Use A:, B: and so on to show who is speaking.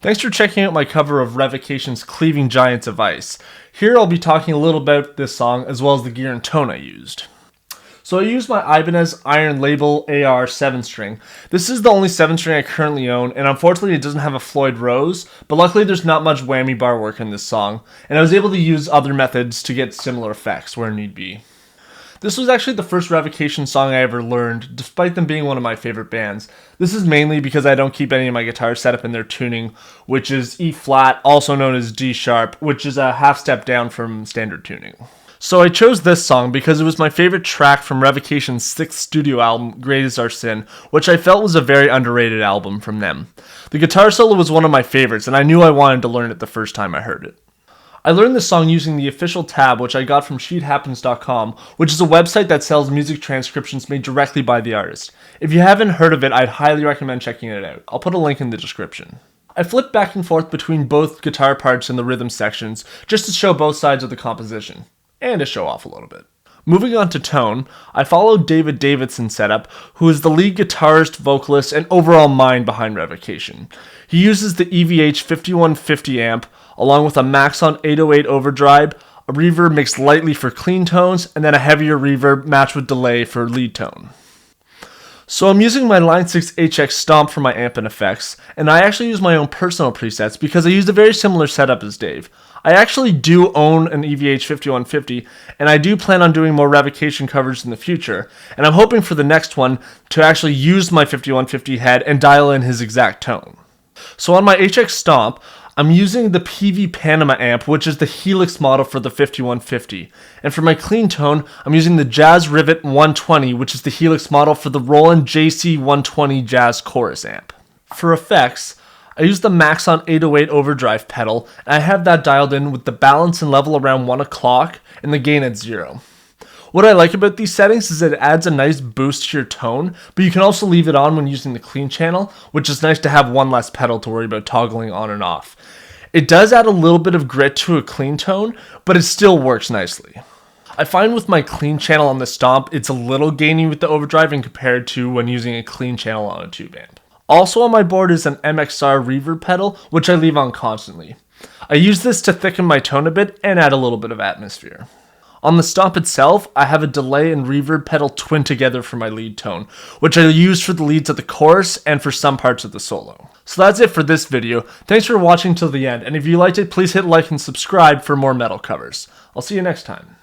A: Thanks for checking out my cover of Revocation's Cleaving Giants of Ice. Here I'll be talking a little about this song as well as the gear and tone I used. So I used my Ibanez Iron Label AR 7-string. This is the only 7-string I currently own, and unfortunately it doesn't have a Floyd Rose, but luckily there's not much whammy bar work in this song, and I was able to use other methods to get similar effects where need be. This was actually the first Revocation song I ever learned, despite them being one of my favorite bands. This is mainly because I don't keep any of my guitars set up in their tuning, which is E flat, also known as D sharp, which is a half step down from standard tuning. So I chose this song because it was my favorite track from Revocation's 6th studio album, Great Is Our Sin, which I felt was a very underrated album from them. The guitar solo was one of my favorites, and I knew I wanted to learn it the first time I heard it. I learned this song using the official tab, which I got from sheethappens.com, which is a website that sells music transcriptions made directly by the artist. If you haven't heard of it, I'd highly recommend checking it out. I'll put a link in the description. I flipped back and forth between both guitar parts and the rhythm sections, just to show both sides of the composition. And to show off a little bit. Moving on to tone, I followed Davidson's setup, who is the lead guitarist, vocalist, and overall mind behind Revocation. He uses the EVH 5150 amp, along with a Maxon 808 overdrive, a reverb mixed lightly for clean tones, and then a heavier reverb matched with delay for lead tone. So I'm using my Line 6 HX Stomp for my amp and effects, and I actually use my own personal presets because I used a very similar setup as Dave. I actually do own an EVH 5150, and I do plan on doing more Revocation covers in the future, and I'm hoping for the next one to actually use my 5150 head and dial in his exact tone. So on my HX Stomp, I'm using the PV Panama amp, which is the Helix model for the 5150. And for my clean tone, I'm using the Jazz Rivet 120, which is the Helix model for the Roland JC 120 Jazz Chorus amp. For effects, I use the Maxon 808 overdrive pedal, and I have that dialed in with the balance and level around 1 o'clock and the gain at 0. What I like about these settings is that it adds a nice boost to your tone, but you can also leave it on when using the clean channel, which is nice to have one less pedal to worry about toggling on and off. It does add a little bit of grit to a clean tone, but it still works nicely. I find with my clean channel on the Stomp, it's a little gainy with the overdrive and compared to when using a clean channel on a tube amp. Also on my board is an MXR reverb pedal, which I leave on constantly. I use this to thicken my tone a bit and add a little bit of atmosphere. On the Stomp itself, I have a delay and reverb pedal twinned together for my lead tone, which I use for the leads of the chorus and for some parts of the solo. So that's it for this video. Thanks for watching till the end, and if you liked it, please hit like and subscribe for more metal covers. I'll see you next time.